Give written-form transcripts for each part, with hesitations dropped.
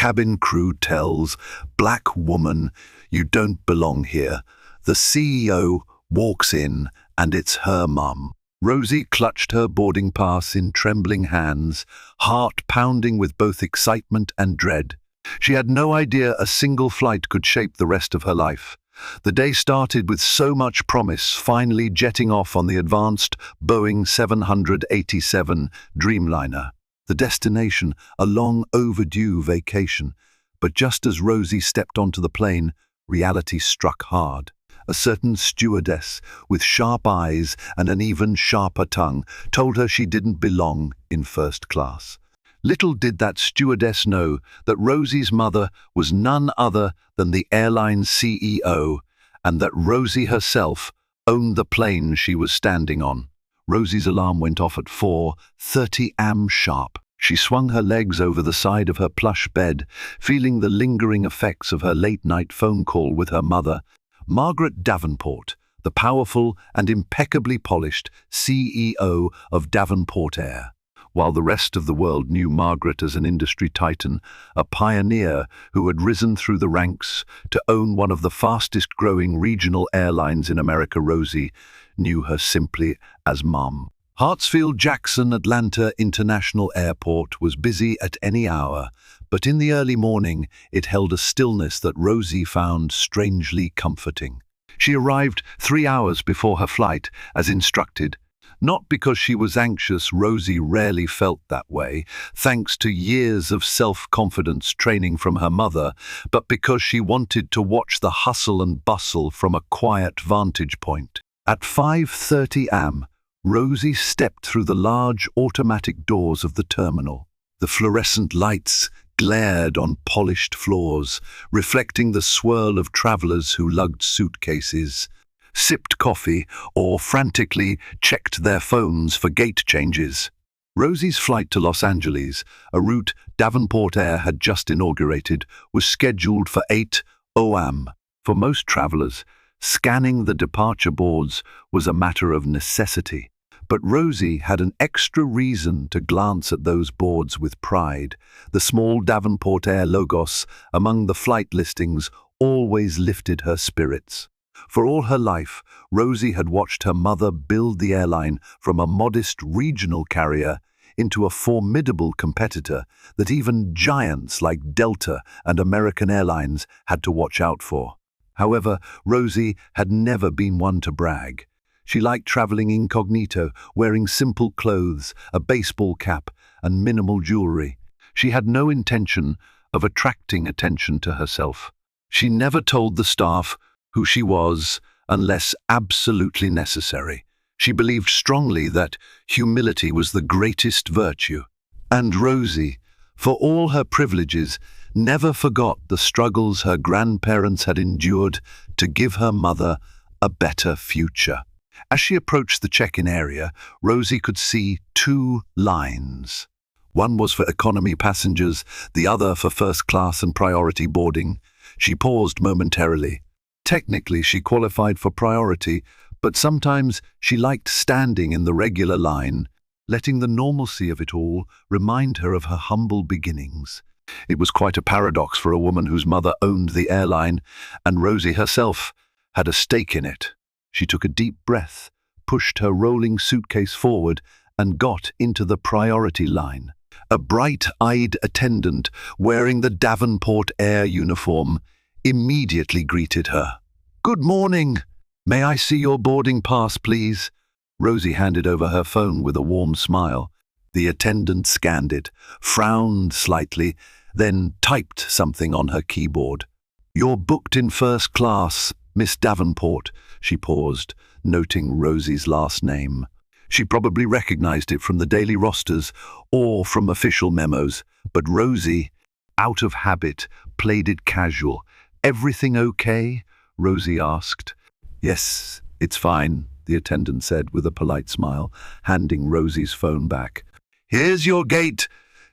cabin crew tells, "Black woman, you don't belong here." The CEO walks in, and it's her mum. Rosie clutched her boarding pass in trembling hands, heart pounding with both excitement and dread. She had no idea a single flight could shape the rest of her life. The day started with so much promise, finally jetting off on the advanced Boeing 787 Dreamliner. The destination, a long overdue vacation. But just as Rosie stepped onto the plane, reality struck hard. A certain stewardess, with sharp eyes and an even sharper tongue, told her she didn't belong in first class. Little did that stewardess know that Rosie's mother was none other than the airline CEO, and that Rosie herself owned the plane she was standing on. Rosie's alarm went off at 4:30 am sharp. She swung her legs over the side of her plush bed, feeling the lingering effects of her late-night phone call with her mother, Margaret Davenport, the powerful and impeccably polished CEO of Davenport Air. While the rest of the world knew Margaret as an industry titan, a pioneer who had risen through the ranks to own one of the fastest-growing regional airlines in America, Rosie knew her simply as Mum. Hartsfield-Jackson Atlanta International Airport was busy at any hour, but in the early morning it held a stillness that Rosie found strangely comforting. She arrived 3 hours before her flight, as instructed. Not because she was anxious, Rosie rarely felt that way, thanks to years of self-confidence training from her mother, but because she wanted to watch the hustle and bustle from a quiet vantage point. At 5:30 am, Rosie stepped through the large automatic doors of the terminal. The fluorescent lights glared on polished floors, reflecting the swirl of travelers who lugged suitcases, sipped coffee, or frantically checked their phones for gate changes. Rosie's flight to Los Angeles, a route Davenport Air had just inaugurated, was scheduled for 8:00 am. For most travelers, scanning the departure boards was a matter of necessity. But Rosie had an extra reason to glance at those boards with pride. The small Davenport Air logos among the flight listings always lifted her spirits. For all her life, Rosie had watched her mother build the airline from a modest regional carrier into a formidable competitor that even giants like Delta and American Airlines had to watch out for. However, Rosie had never been one to brag. She liked traveling incognito, wearing simple clothes, a baseball cap, and minimal jewelry. She had no intention of attracting attention to herself. She never told the staff who she was unless absolutely necessary. She believed strongly that humility was the greatest virtue. And Rosie, for all her privileges, never forgot the struggles her grandparents had endured to give her mother a better future. As she approached the check-in area, Rosie could see 2 lines. One was for economy passengers, the other for first class and priority boarding. She paused momentarily. Technically, she qualified for priority, but sometimes she liked standing in the regular line, letting the normalcy of it all remind her of her humble beginnings. It was quite a paradox for a woman whose mother owned the airline, and Rosie herself had a stake in it. She took a deep breath, pushed her rolling suitcase forward, and got into the priority line. A bright-eyed attendant wearing the Davenport Air uniform immediately greeted her. "Good morning. May I see your boarding pass, please?" Rosie handed over her phone with a warm smile. The attendant scanned it, frowned slightly, then typed something on her keyboard. "You're booked in first class, Miss Davenport." She paused, noting Rosie's last name. She probably recognized it from the daily rosters or from official memos, but Rosie, out of habit, played it casual. "Everything okay?" Rosie asked. "Yes, it's fine," the attendant said with a polite smile, handing Rosie's phone back. "Here's your gate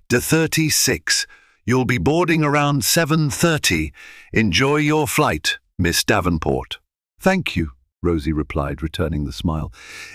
to 36. You'll be boarding around 7:30. Enjoy your flight, Miss Davenport." "Thank you," Rosie replied, returning the smile.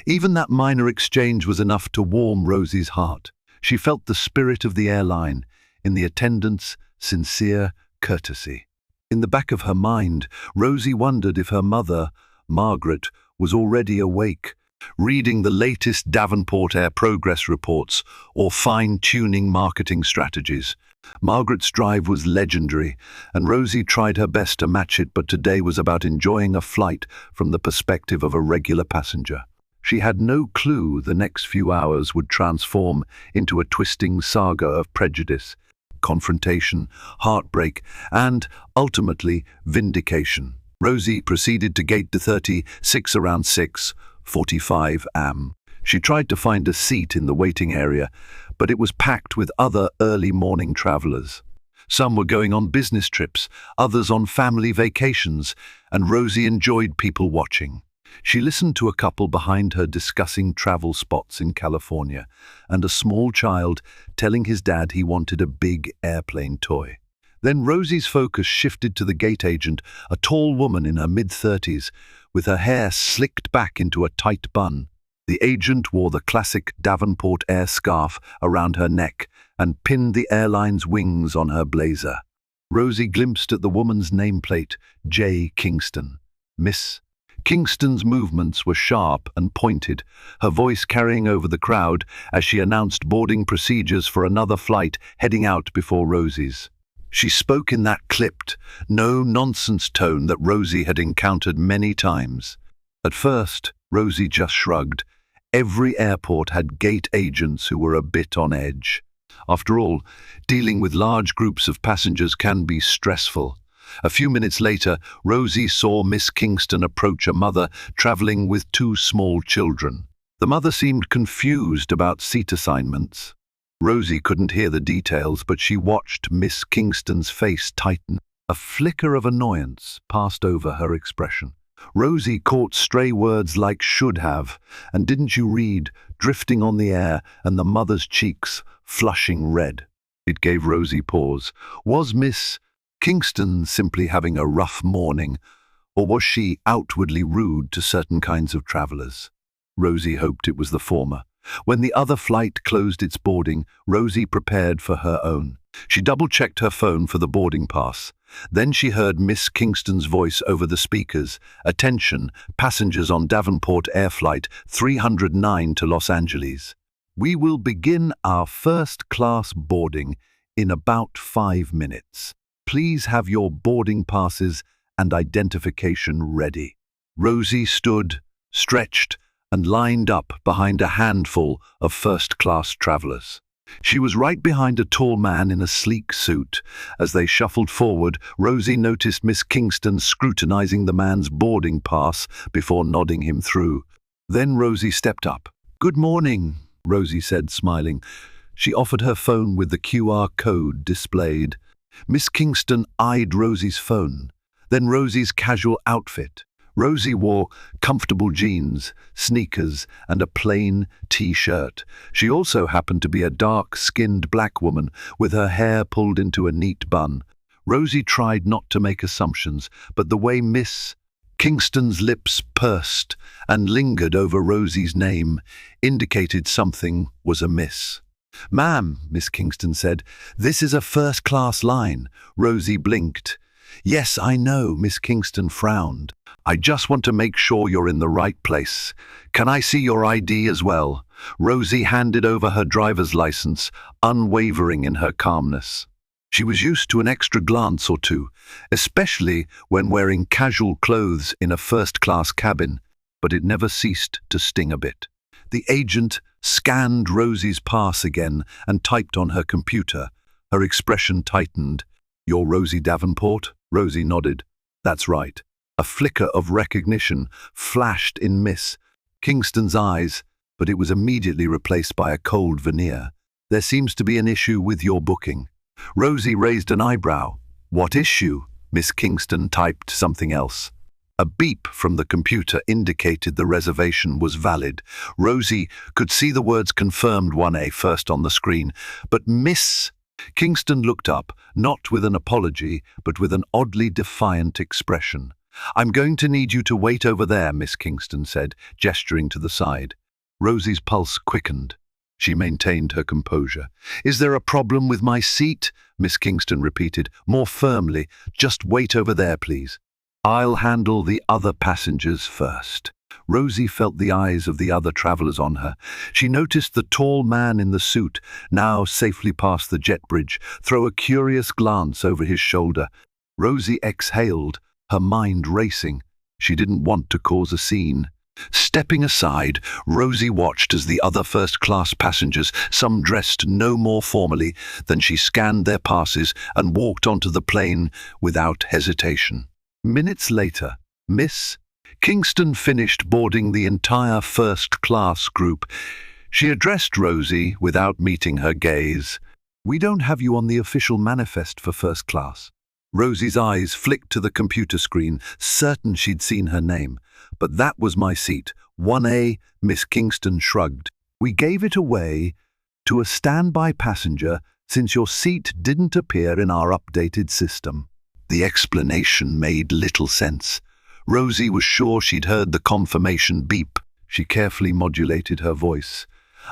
Even that minor exchange was enough to warm Rosie's heart. She felt the spirit of the airline in the attendant's sincere courtesy. In the back of her mind, Rosie wondered if her mother, Margaret, was already awake, reading the latest Davenport Air progress reports or fine-tuning marketing strategies. Margaret's drive was legendary, and Rosie tried her best to match it, but today was about enjoying a flight from the perspective of a regular passenger. She had no clue the next few hours would transform into a twisting saga of prejudice, confrontation, heartbreak, and, ultimately, vindication. Rosie proceeded to gate the 36 around 6:45 am. She tried to find a seat in the waiting area, but it was packed with other early morning travelers. Some were going on business trips, others on family vacations, and Rosie enjoyed people watching. She listened to a couple behind her discussing travel spots in California, and a small child telling his dad he wanted a big airplane toy. Then Rosie's focus shifted to the gate agent, a tall woman in her mid-30s, with her hair slicked back into a tight bun. The agent wore the classic Davenport air scarf around her neck and pinned the airline's wings on her blazer. Rosie glimpsed at the woman's nameplate, J. Kingston. Miss Kingston's movements were sharp and pointed, her voice carrying over the crowd as she announced boarding procedures for another flight heading out before Rosie's. She spoke in that clipped, no-nonsense tone that Rosie had encountered many times. At first, Rosie just shrugged. Every airport had gate agents who were a bit on edge. After all, dealing with large groups of passengers can be stressful. A few minutes later, Rosie saw Miss Kingston approach a mother traveling with two small children. The mother seemed confused about seat assignments. Rosie couldn't hear the details, but she watched Miss Kingston's face tighten. A flicker of annoyance passed over her expression. Rosie caught stray words like should have, and didn't you read, drifting on the air, and the mother's cheeks flushing red. It gave Rosie pause. Was Miss Kingston simply having a rough morning, or was she outwardly rude to certain kinds of travelers? Rosie hoped it was the former. When the other flight closed its boarding, Rosie prepared for her own. She double-checked her phone for the boarding pass. Then she heard Miss Kingston's voice over the speakers. "Attention, passengers on Davenport Air Flight 309 to Los Angeles. We will begin our first-class boarding in about 5 minutes. Please have your boarding passes and identification ready." Rosie stood, stretched, and lined up behind a handful of first-class travelers. She was right behind a tall man in a sleek suit. As they shuffled forward, Rosie noticed Miss Kingston scrutinizing the man's boarding pass before nodding him through. Then Rosie stepped up. "Good morning," Rosie said, smiling. She offered her phone with the QR code displayed. Miss Kingston eyed Rosie's phone, then Rosie's casual outfit. Rosie wore comfortable jeans, sneakers, and a plain T-shirt. She also happened to be a dark-skinned black woman with her hair pulled into a neat bun. Rosie tried not to make assumptions, but the way Miss Kingston's lips pursed and lingered over Rosie's name indicated something was amiss. "Ma'am," Miss Kingston said, "this is a first-class line." Rosie blinked. "Yes, I know," Miss Kingston frowned. "I just want to make sure you're in the right place. Can I see your ID as well?" Rosie handed over her driver's license, unwavering in her calmness. She was used to an extra glance or two, especially when wearing casual clothes in a first-class cabin, but it never ceased to sting a bit. The agent scanned Rosie's pass again and typed on her computer. Her expression tightened. "You're Rosie Davenport?" Rosie nodded. "That's right." A flicker of recognition flashed in Miss Kingston's eyes, but it was immediately replaced by a cold veneer. "There seems to be an issue with your booking." Rosie raised an eyebrow. "What issue?" Miss Kingston typed something else. A beep from the computer indicated the reservation was valid. Rosie could see the words "confirmed 1A" first on the screen, but Miss Kingston looked up, not with an apology, but with an oddly defiant expression. "I'm going to need you to wait over there," Miss Kingston said, gesturing to the side. Rosie's pulse quickened. She maintained her composure. "Is there a problem with my seat?" Miss Kingston repeated, more firmly. "Just wait over there, please. I'll handle the other passengers first." Rosie felt the eyes of the other travelers on her. She noticed the tall man in the suit, now safely past the jet bridge, throw a curious glance over his shoulder. Rosie exhaled, her mind racing. She didn't want to cause a scene. Stepping aside, Rosie watched as the other first-class passengers, some dressed no more formally than she, scanned their passes and walked onto the plane without hesitation. Minutes later, Miss Kingston finished boarding the entire first-class group. She addressed Rosie without meeting her gaze. "We don't have you on the official manifest for first class." Rosie's eyes flicked to the computer screen, certain she'd seen her name. "But that was my seat, 1A, Miss Kingston shrugged. "We gave it away to a standby passenger since your seat didn't appear in our updated system." The explanation made little sense. Rosie was sure she'd heard the confirmation beep. She carefully modulated her voice.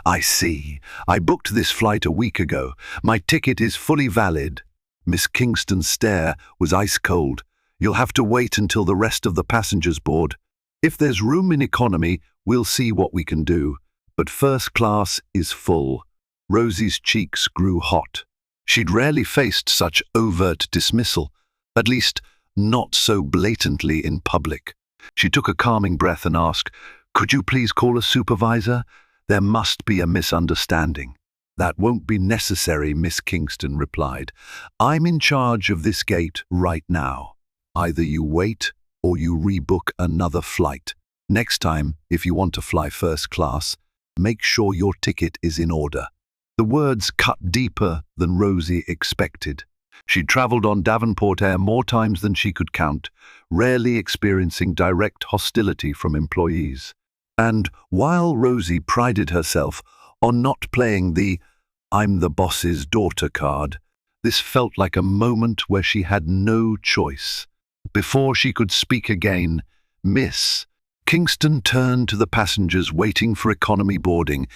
"I see. I booked this flight a week ago. My ticket is fully valid." Miss Kingston's stare was ice cold. "You'll have to wait until the rest of the passengers board. If there's room in economy, we'll see what we can do. But first class is full." Rosie's cheeks grew hot. She'd rarely faced such overt dismissal, at least not so blatantly in public. She took a calming breath and asked, "Could you please call a supervisor? There must be a misunderstanding." "That won't be necessary," Miss Kingston replied. "I'm in charge of this gate right now. Either you wait or you rebook another flight. Next time, if you want to fly first class, make sure your ticket is in order." The words cut deeper than Rosie expected. She'd traveled on Davenport Air more times than she could count, rarely experiencing direct hostility from employees. And while Rosie prided herself on not playing the "I'm the boss's daughter" card, this felt like a moment where she had no choice. Before she could speak again, Miss Kingston turned to the passengers waiting for economy boarding,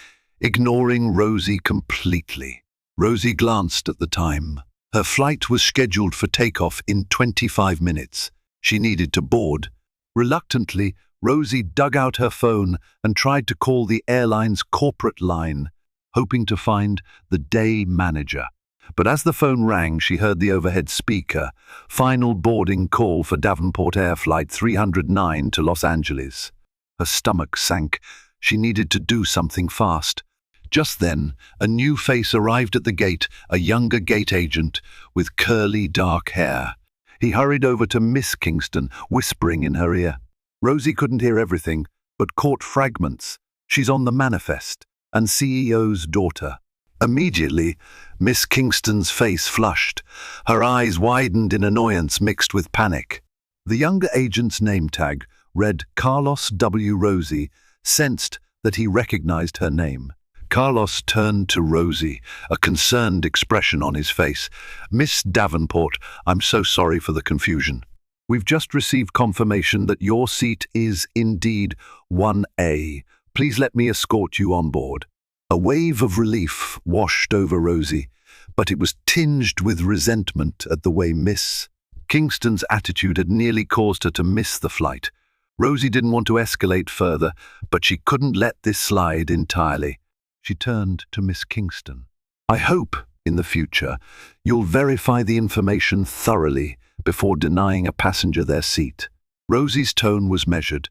ignoring Rosie completely. Rosie glanced at the time. Her flight was scheduled for takeoff in 25 minutes. She needed to board. Reluctantly, Rosie dug out her phone and tried to call the airline's corporate line, hoping to find the day manager. But as the phone rang, she heard the overhead speaker, "Final boarding call for Davenport Air Flight 309 to Los Angeles." Her stomach sank. She needed to do something fast. Just then, a new face arrived at the gate, a younger gate agent with curly dark hair. He hurried over to Miss Kingston, whispering in her ear. Rosie couldn't hear everything, but caught fragments. "She's on the manifest, and CEO's daughter." Immediately, Miss Kingston's face flushed. Her eyes widened in annoyance mixed with panic. The younger agent's name tag read Carlos W. Rosie, sensed that he recognized her name. Carlos turned to Rosie, a concerned expression on his face. "Miss Davenport, I'm so sorry for the confusion. We've just received confirmation that your seat is indeed 1A. Please let me escort you on board." A wave of relief washed over Rosie, but it was tinged with resentment at the way Miss Kingston's attitude had nearly caused her to miss the flight. Rosie didn't want to escalate further, but she couldn't let this slide entirely. She turned to Miss Kingston. "I hope, in the future, you'll verify the information thoroughly before denying a passenger their seat." Rosie's tone was measured,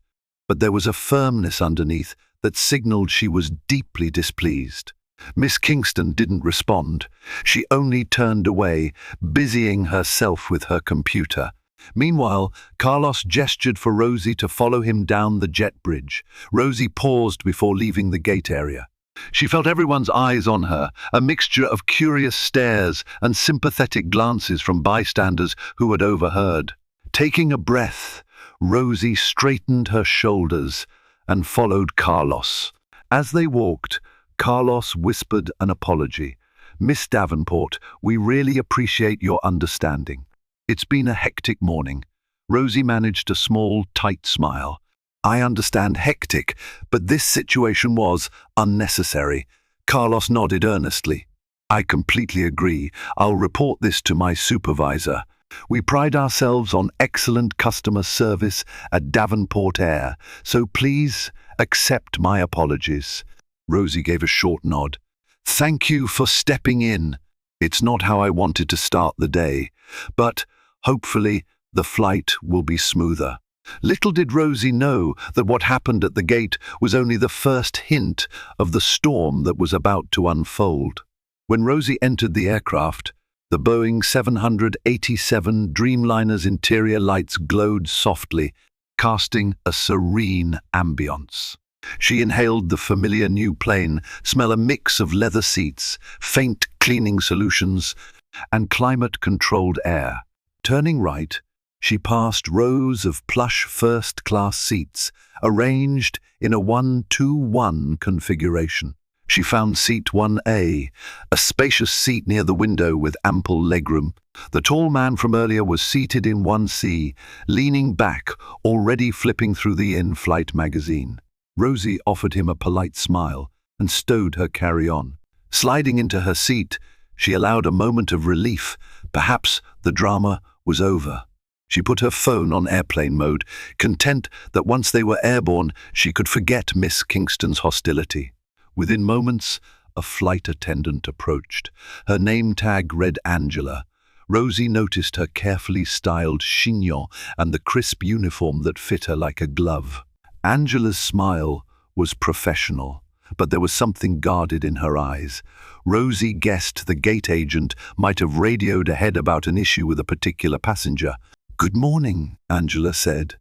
but there was a firmness underneath that signaled she was deeply displeased. Miss Kingston didn't respond. She only turned away, busying herself with her computer. Meanwhile, Carlos gestured for Rosie to follow him down the jet bridge. Rosie paused before leaving the gate area. She felt everyone's eyes on her, a mixture of curious stares and sympathetic glances from bystanders who had overheard. Taking a breath, Rosie straightened her shoulders and followed Carlos. As they walked, Carlos whispered an apology. "Miss Davenport, we really appreciate your understanding. It's been a hectic morning." Rosie managed a small, tight smile. "I understand hectic, but this situation was unnecessary. Carlos nodded earnestly. I completely agree. I'll report this to my supervisor. We pride ourselves on excellent customer service at Davenport Air, so please accept my apologies. Rosie gave a short nod. Thank you for stepping in. It's not how I wanted to start the day, but hopefully the flight will be smoother. Little did Rosie know that what happened at the gate was only the first hint of the storm that was about to unfold. When Rosie entered the aircraft, the Boeing 787 Dreamliner's interior lights glowed softly, casting a serene ambience. She inhaled the familiar new plane, smell a mix of leather seats, faint cleaning solutions, and climate-controlled air. Turning right, she passed rows of plush first-class seats, arranged in a 1-2-1 configuration. She found seat 1A, a spacious seat near the window with ample legroom. The tall man from earlier was seated in 1C, leaning back, already flipping through the in-flight magazine. Rosie offered him a polite smile and stowed her carry-on. Sliding into her seat, she allowed a moment of relief. Perhaps the drama was over. She put her phone on airplane mode, content that once they were airborne, she could forget Miss Kingston's hostility. Within moments, a flight attendant approached. Her name tag read Angela. Rosie noticed her carefully styled chignon and the crisp uniform that fit her like a glove. Angela's smile was professional, but there was something guarded in her eyes. Rosie guessed the gate agent might have radioed ahead about an issue with a particular passenger. "Good morning," Angela said,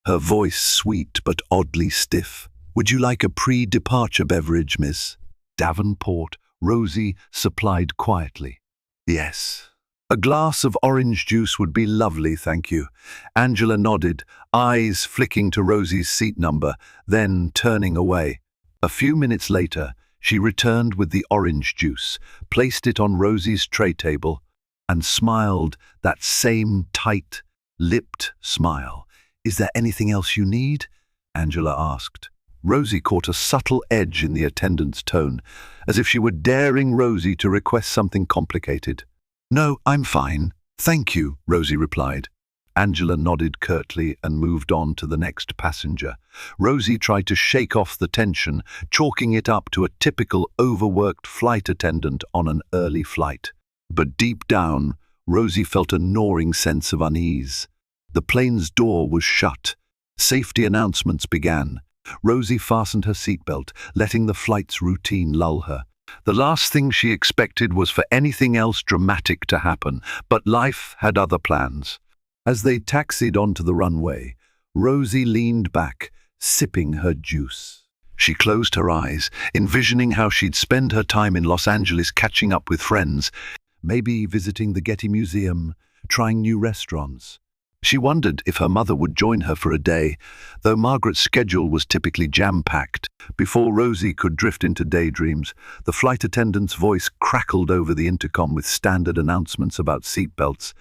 her voice sweet but oddly stiff. "Would you like a pre-departure beverage, Miss Davenport?" Rosie supplied quietly. "Yes. A glass of orange juice would be lovely, thank you." Angela nodded, eyes flicking to Rosie's seat number, then turning away. A few minutes later, she returned with the orange juice, placed it on Rosie's tray table, and smiled that same tight-lipped smile. "Is there anything else you need?" Angela asked. Rosie caught a subtle edge in the attendant's tone, as if she were daring Rosie to request something complicated. "No, I'm fine. Thank you," Rosie replied. Angela nodded curtly and moved on to the next passenger. Rosie tried to shake off the tension, chalking it up to a typical overworked flight attendant on an early flight. But deep down, Rosie felt a gnawing sense of unease. The plane's door was shut. Safety announcements began. Rosie fastened her seatbelt, letting the flight's routine lull her. The last thing she expected was for anything else dramatic to happen, but life had other plans. As they taxied onto the runway, Rosie leaned back, sipping her juice. She closed her eyes, envisioning how she'd spend her time in Los Angeles catching up with friends, maybe visiting the Getty Museum, trying new restaurants. She wondered if her mother would join her for a day, though Margaret's schedule was typically jam-packed. Before Rosie could drift into daydreams, the flight attendant's voice crackled over the intercom with standard announcements about seatbelts,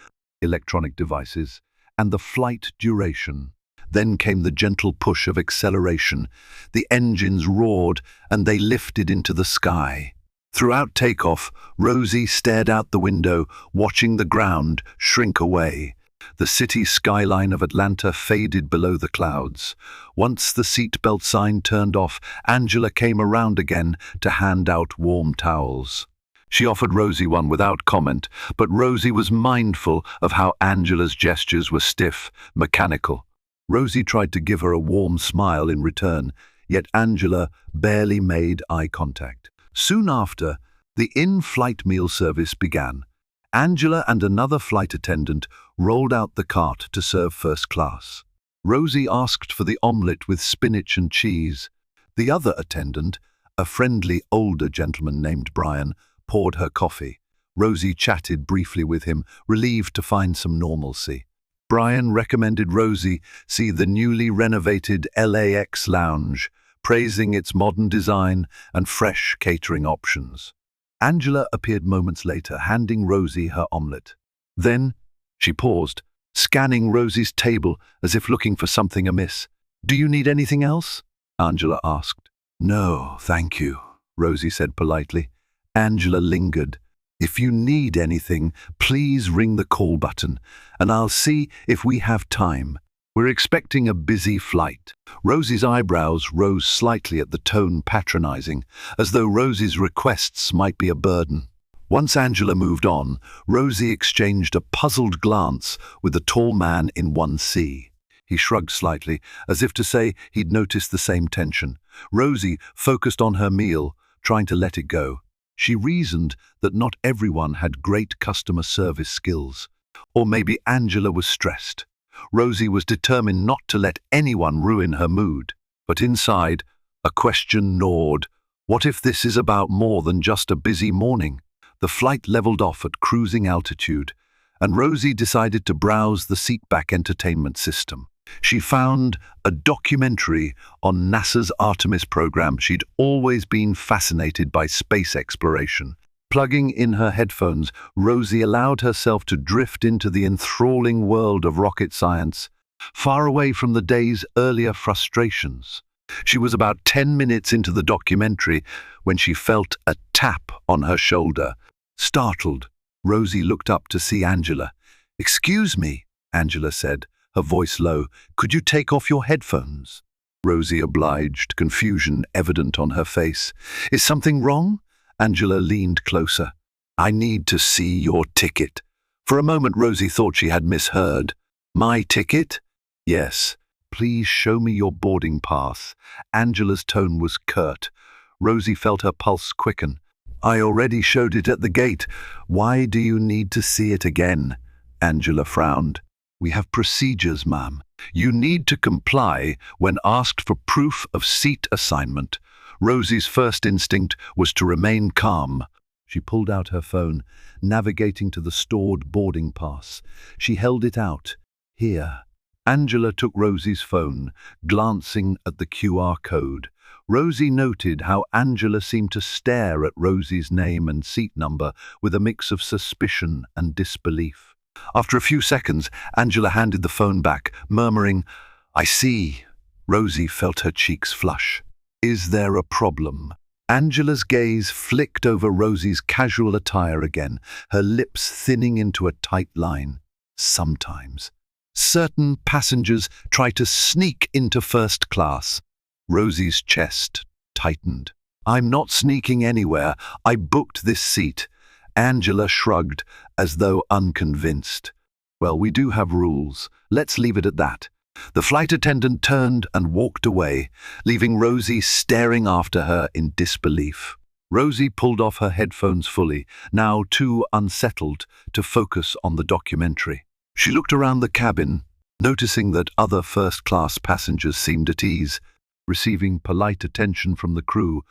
electronic devices, and the flight duration. Then came the gentle push of acceleration. The engines roared, and they lifted into the sky. Throughout takeoff, Rosie stared out the window, watching the ground shrink away. The city skyline of Atlanta faded below the clouds. Once the seatbelt sign turned off, Angela came around again to hand out warm towels. She offered Rosie one without comment, but Rosie was mindful of how Angela's gestures were stiff, mechanical. Rosie tried to give her a warm smile in return, yet Angela barely made eye contact. Soon after, the in-flight meal service began. Angela and another flight attendant rolled out the cart to serve first class. Rosie asked for the omelette with spinach and cheese. The other attendant, a friendly older gentleman named Brian, poured her coffee. Rosie chatted briefly with him, relieved to find some normalcy. Brian recommended Rosie see the newly renovated LAX lounge, praising its modern design and fresh catering options. Angela appeared moments later, handing Rosie her omelette. Then she paused, scanning Rosie's table as if looking for something amiss. "Do you need anything else?" Angela asked. "No, thank you." Rosie said politely. Angela lingered. If you need anything, please ring the call button, and I'll see if we have time. We're expecting a busy flight. Rosie's eyebrows rose slightly at the tone patronizing, as though Rosie's requests might be a burden. Once Angela moved on, Rosie exchanged a puzzled glance with the tall man in 1C. He shrugged slightly, as if to say he'd noticed the same tension. Rosie focused on her meal, trying to let it go. She reasoned that not everyone had great customer service skills. Or maybe Angela was stressed. Rosie was determined not to let anyone ruin her mood. But inside, a question gnawed. What if this is about more than just a busy morning? The flight leveled off at cruising altitude, and Rosie decided to browse the seatback entertainment system. She found a documentary on NASA's Artemis program. She'd always been fascinated by space exploration. Plugging in her headphones, Rosie allowed herself to drift into the enthralling world of rocket science, far away from the day's earlier frustrations. She was about 10 minutes into the documentary when she felt a tap on her shoulder. Startled, Rosie looked up to see Angela. "Excuse me," Angela said, her voice low. "Could you take off your headphones?" Rosie obliged, confusion evident on her face. "Is something wrong?" Angela leaned closer. "I need to see your ticket." For a moment Rosie thought she had misheard. "My ticket?" "Yes. Please show me your boarding pass." Angela's tone was curt. Rosie felt her pulse quicken. "I already showed it at the gate. Why do you need to see it again?" Angela frowned. "We have procedures, ma'am. You need to comply when asked for proof of seat assignment." Rosie's first instinct was to remain calm. She pulled out her phone, navigating to the stored boarding pass. She held it out. "Here." Angela took Rosie's phone, glancing at the QR code. Rosie noted how Angela seemed to stare at Rosie's name and seat number with a mix of suspicion and disbelief. After a few seconds, Angela handed the phone back, murmuring, "I see." Rosie felt her cheeks flush. "Is there a problem?" Angela's gaze flicked over Rosie's casual attire again, her lips thinning into a tight line. "Sometimes certain passengers try to sneak into first class." Rosie's chest tightened. "I'm not sneaking anywhere. I booked this seat." Angela shrugged, as though unconvinced. "Well, we do have rules. Let's leave it at that." The flight attendant turned and walked away, leaving Rosie staring after her in disbelief. Rosie pulled off her headphones fully, now too unsettled to focus on the documentary. She looked around the cabin, noticing that other first-class passengers seemed at ease, receiving polite attention from the crew.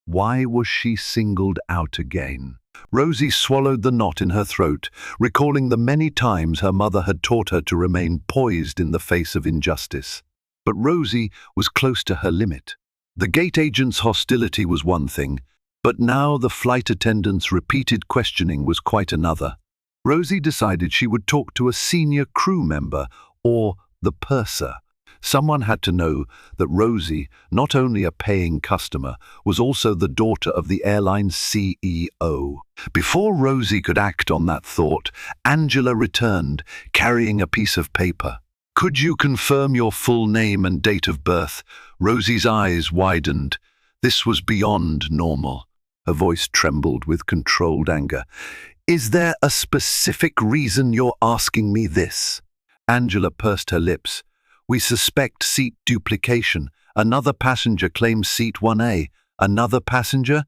Why was she singled out again? Rosie swallowed the knot in her throat, recalling the many times her mother had taught her to remain poised in the face of injustice. But Rosie was close to her limit. The gate agent's hostility was one thing, but now the flight attendant's repeated questioning was quite another. Rosie decided she would talk to a senior crew member, or the purser. Someone had to know that Rosie, not only a paying customer, was also the daughter of the airline's CEO. Before Rosie could act on that thought, Angela returned, carrying a piece of paper. "Could you confirm your full name and date of birth?" Rosie's eyes widened. This was beyond normal. Her voice trembled with controlled anger. "Is there a specific reason you're asking me this?" Angela pursed her lips. "We suspect seat duplication. Another passenger claims seat 1A. Another passenger?"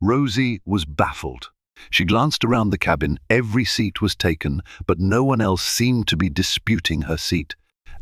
Rosie was baffled. She glanced around the cabin. Every seat was taken, but no one else seemed to be disputing her seat.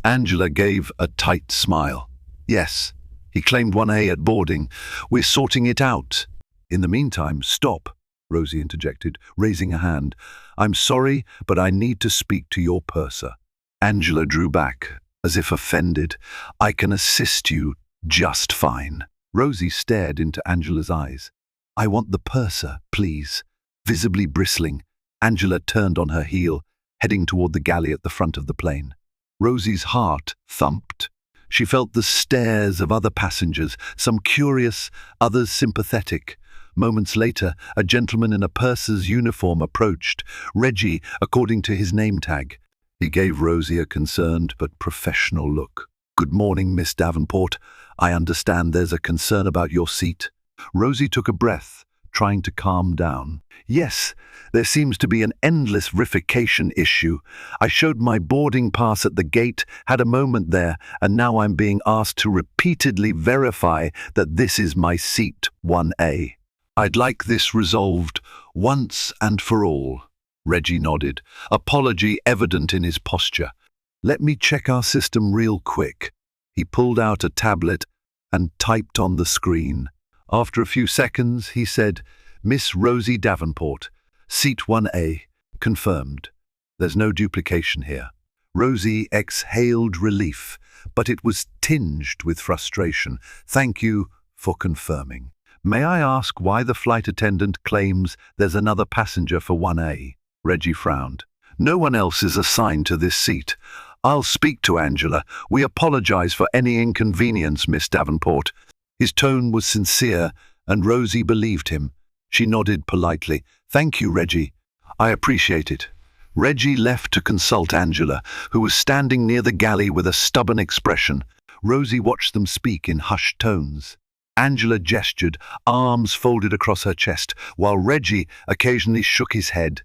Angela gave a tight smile. "Yes, he claimed 1A at boarding. We're sorting it out." "In the meantime, stop," Rosie interjected, raising a hand. "I'm sorry, but I need to speak to your purser." Angela drew back, as if offended. "I can assist you just fine." Rosie stared into Angela's eyes. "I want the purser, please." Visibly bristling, Angela turned on her heel, heading toward the galley at the front of the plane. Rosie's heart thumped. She felt the stares of other passengers, some curious, others sympathetic. Moments later, a gentleman in a purser's uniform approached, Reggie, according to his name tag. He gave Rosie a concerned but professional look. "Good morning, Miss Davenport. I understand there's a concern about your seat." Rosie took a breath, trying to calm down. "Yes, there seems to be an endless verification issue. I showed my boarding pass at the gate, had a moment there, and now I'm being asked to repeatedly verify that this is my seat 1A. I'd like this resolved once and for all." Reggie nodded, apology evident in his posture. "Let me check our system real quick." He pulled out a tablet and typed on the screen. After a few seconds, he said, "Miss Rosie Davenport, seat 1A, confirmed. There's no duplication here." Rosie exhaled relief, but it was tinged with frustration. "Thank you for confirming. May I ask why the flight attendant claims there's another passenger for 1A? Reggie frowned. "No one else is assigned to this seat. I'll speak to Angela. We apologize for any inconvenience, Miss Davenport." His tone was sincere, and Rosie believed him. She nodded politely. "Thank you, Reggie. I appreciate it." Reggie left to consult Angela, who was standing near the galley with a stubborn expression. Rosie watched them speak in hushed tones. Angela gestured, arms folded across her chest, while Reggie occasionally shook his head,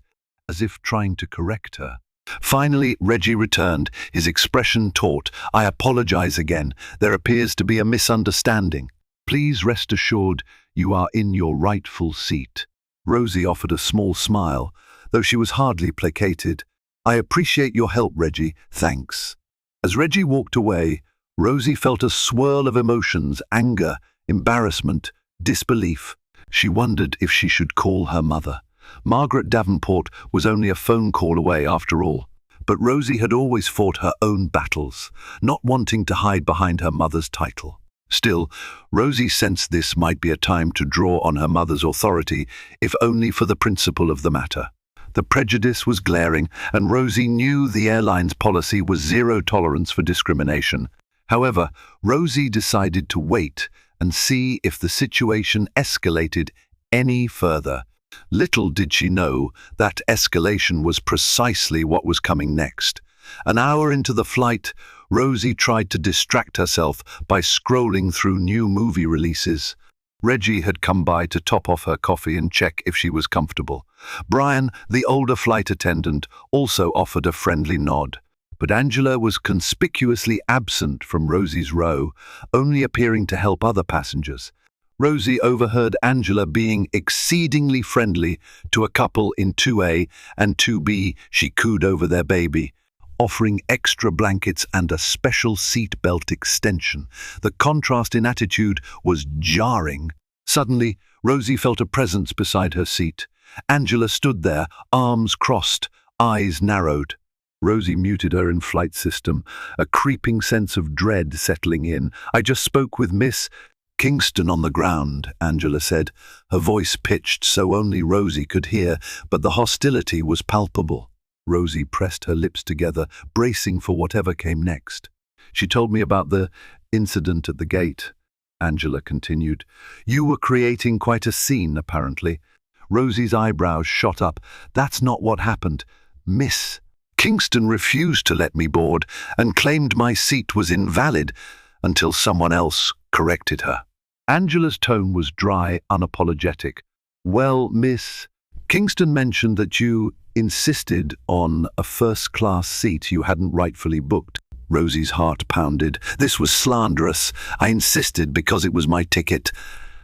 as if trying to correct her. Finally, Reggie returned, his expression taut. "I apologize again. There appears to be a misunderstanding. Please rest assured you are in your rightful seat." Rosie offered a small smile, though she was hardly placated. "I appreciate your help, Reggie. Thanks." As Reggie walked away, Rosie felt a swirl of emotions: anger, embarrassment, disbelief. She wondered if she should call her mother. Margaret Davenport was only a phone call away after all. But Rosie had always fought her own battles, not wanting to hide behind her mother's title. Still, Rosie sensed this might be a time to draw on her mother's authority, if only for the principle of the matter. The prejudice was glaring, and Rosie knew the airline's policy was zero tolerance for discrimination. However, Rosie decided to wait and see if the situation escalated any further. Little did she know that escalation was precisely what was coming next. An hour into the flight, Rosie tried to distract herself by scrolling through new movie releases. Reggie had come by to top off her coffee and check if she was comfortable. Brian, the older flight attendant, also offered a friendly nod. But Angela was conspicuously absent from Rosie's row, only appearing to help other passengers. Rosie overheard Angela being exceedingly friendly to a couple in 2A and 2B. She cooed over their baby, offering extra blankets and a special seat belt extension. The contrast in attitude was jarring. Suddenly, Rosie felt a presence beside her seat. Angela stood there, arms crossed, eyes narrowed. Rosie muted her in-flight system, a creeping sense of dread settling in. "I just spoke with Miss Kingston on the ground," Angela said, her voice pitched so only Rosie could hear, but the hostility was palpable. Rosie pressed her lips together, bracing for whatever came next. "She told me about the incident at the gate," Angela continued. "You were creating quite a scene, apparently." Rosie's eyebrows shot up. "That's not what happened. Miss Kingston refused to let me board and claimed my seat was invalid until someone else corrected her." Angela's tone was dry, unapologetic. "Well, Miss Kingston mentioned that you insisted on a first-class seat you hadn't rightfully booked." Rosie's heart pounded. This was slanderous. "I insisted because it was my ticket,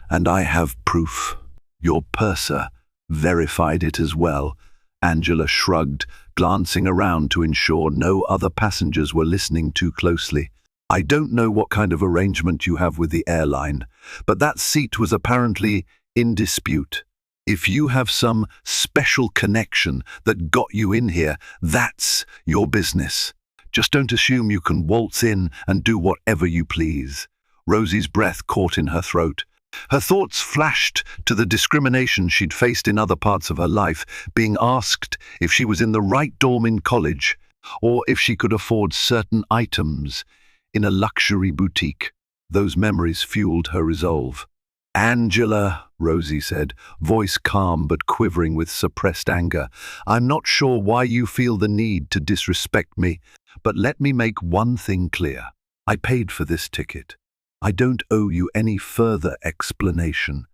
and I have proof. Your purser verified it as well." Angela shrugged, glancing around to ensure no other passengers were listening too closely. "I don't know what kind of arrangement you have with the airline, but that seat was apparently in dispute. If you have some special connection that got you in here, that's your business. Just don't assume you can waltz in and do whatever you please." Rosie's breath caught in her throat. Her thoughts flashed to the discrimination she'd faced in other parts of her life, being asked if she was in the right dorm in college, or if she could afford certain items in a luxury boutique. Those memories fueled her resolve. "Angela," Rosie said, voice calm but quivering with suppressed anger, "I'm not sure why you feel the need to disrespect me, but let me make one thing clear. I paid for this ticket. I don't owe you any further explanation."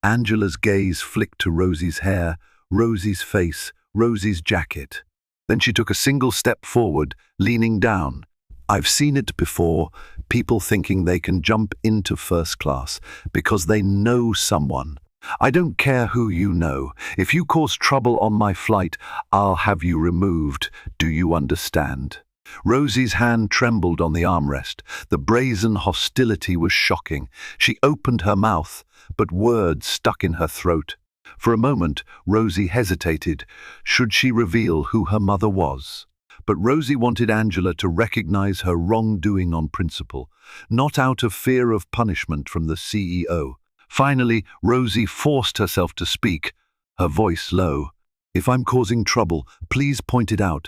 Angela's gaze flicked to Rosie's hair, Rosie's face, Rosie's jacket. Then she took a single step forward, leaning down. "I've seen it before, people thinking they can jump into first class because they know someone. I don't care who you know. If you cause trouble on my flight, I'll have you removed. Do you understand?" Rosie's hand trembled on the armrest. The brazen hostility was shocking. She opened her mouth, but words stuck in her throat. For a moment, Rosie hesitated. Should she reveal who her mother was? But Rosie wanted Angela to recognize her wrongdoing on principle, not out of fear of punishment from the CEO. Finally, Rosie forced herself to speak, her voice low. "If I'm causing trouble, please point it out.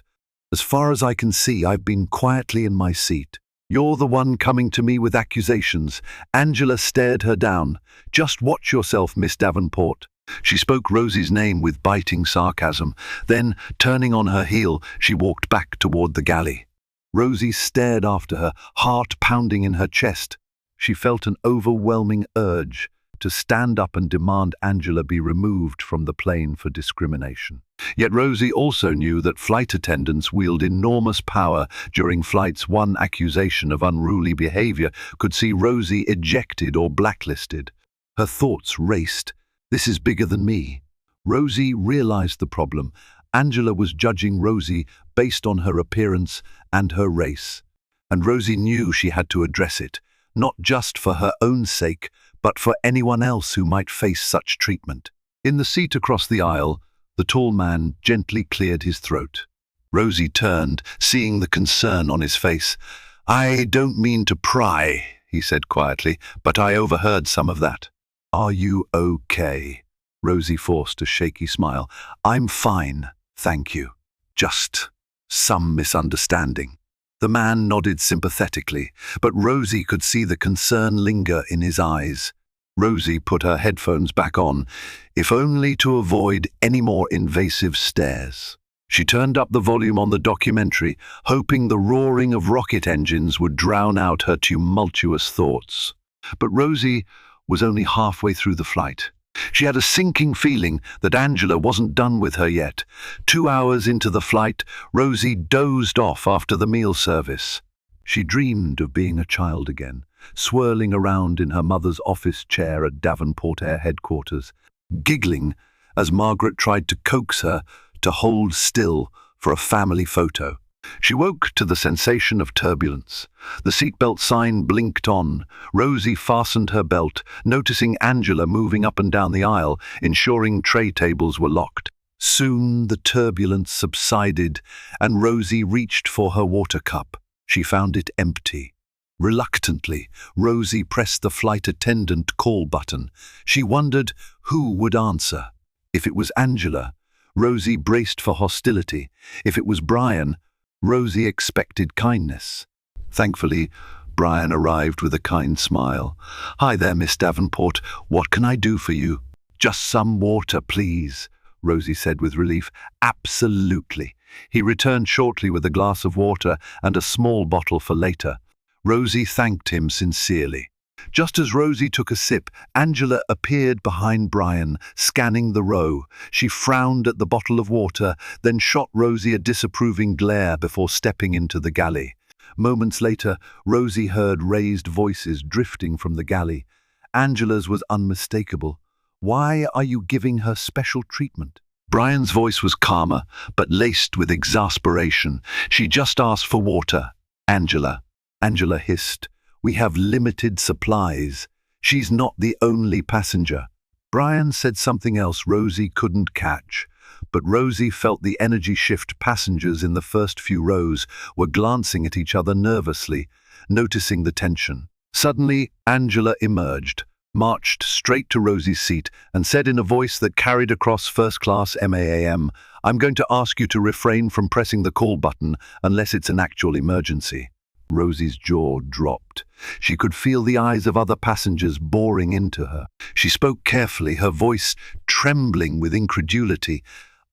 As far as I can see, I've been quietly in my seat. You're the one coming to me with accusations." Angela stared her down. "Just watch yourself, Miss Davenport." She spoke Rosie's name with biting sarcasm. Then, turning on her heel, she walked back toward the galley. Rosie stared after her, heart pounding in her chest. She felt an overwhelming urge to stand up and demand Angela be removed from the plane for discrimination. Yet Rosie also knew that flight attendants wield enormous power during flights. One accusation of unruly behavior could see Rosie ejected or blacklisted. Her thoughts raced. "This is bigger than me." Rosie realized the problem. Angela was judging Rosie based on her appearance and her race. And Rosie knew she had to address it, not just for her own sake, but for anyone else who might face such treatment. In the seat across the aisle, the tall man gently cleared his throat. Rosie turned, seeing the concern on his face. "I don't mean to pry," he said quietly, "but I overheard some of that." "Are you okay?" Rosie forced a shaky smile. "I'm fine, thank you. Just some misunderstanding." The man nodded sympathetically, but Rosie could see the concern linger in his eyes. Rosie put her headphones back on, if only to avoid any more invasive stares. She turned up the volume on the documentary, hoping the roaring of rocket engines would drown out her tumultuous thoughts. But Rosie was only halfway through the flight. She had a sinking feeling that Angela wasn't done with her yet. 2 hours into the flight, Rosie dozed off after the meal service. She dreamed of being a child again, swirling around in her mother's office chair at Davenport Air headquarters, giggling as Margaret tried to coax her to hold still for a family photo. She woke to the sensation of turbulence. The seatbelt sign blinked on. Rosie fastened her belt, noticing Angela moving up and down the aisle, ensuring tray tables were locked. Soon the turbulence subsided, and Rosie reached for her water cup. She found it empty. Reluctantly, Rosie pressed the flight attendant call button. She wondered who would answer. If it was Angela, Rosie braced for hostility. If it was Brian, Rosie expected kindness. Thankfully, Brian arrived with a kind smile. "Hi there, Miss Davenport. What can I do for you?" "Just some water, please," Rosie said with relief. "Absolutely." He returned shortly with a glass of water and a small bottle for later. Rosie thanked him sincerely. Just as Rosie took a sip, Angela appeared behind Brian, scanning the row. She frowned at the bottle of water, then shot Rosie a disapproving glare before stepping into the galley. Moments later, Rosie heard raised voices drifting from the galley. Angela's was unmistakable. "Why are you giving her special treatment?" Brian's voice was calmer, but laced with exasperation. "She just asked for water." Angela hissed. "We have limited supplies. She's not the only passenger." Brian said something else Rosie couldn't catch, but Rosie felt the energy shift. Passengers in the first few rows were glancing at each other nervously, noticing the tension. Suddenly, Angela emerged, marched straight to Rosie's seat, and said in a voice that carried across first-class MAAM, "I'm going to ask you to refrain from pressing the call button unless it's an actual emergency." Rosie's jaw dropped. She could feel the eyes of other passengers boring into her. She spoke carefully, her voice trembling with incredulity.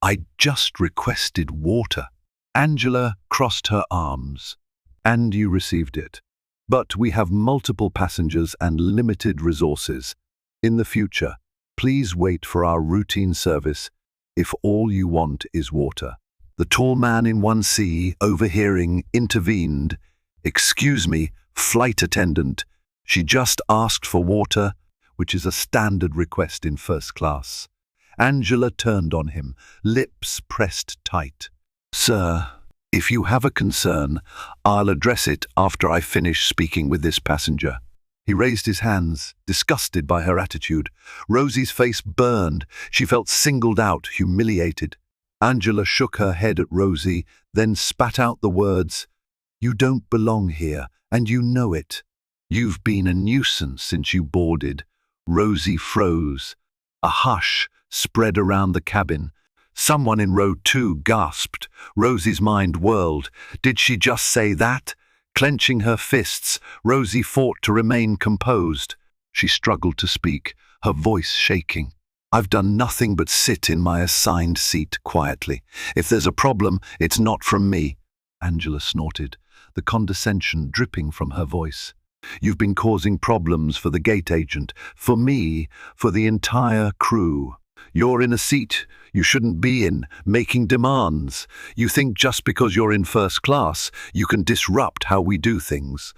"I just requested water." Angela crossed her arms. "And you received it. But we have multiple passengers and limited resources. In the future, please wait for our routine service if all you want is water." The tall man in 1C, overhearing, intervened. "Excuse me, flight attendant. She just asked for water, which is a standard request in first class." Angela turned on him, lips pressed tight. "Sir, if you have a concern, I'll address it after I finish speaking with this passenger." He raised his hands, disgusted by her attitude. Rosie's face burned. She felt singled out, humiliated. Angela shook her head at Rosie, then spat out the words, "You don't belong here, and you know it. You've been a nuisance since you boarded." Rosie froze. A hush spread around the cabin. Someone in row 2 gasped. Rosie's mind whirled. Did she just say that? Clenching her fists, Rosie fought to remain composed. She struggled to speak, her voice shaking. "I've done nothing but sit in my assigned seat quietly. If there's a problem, it's not from me." Angela snorted, the condescension dripping from her voice. "You've been causing problems for the gate agent, for me, for the entire crew. You're in a seat you shouldn't be in, making demands. You think just because you're in first class, you can disrupt how we do things.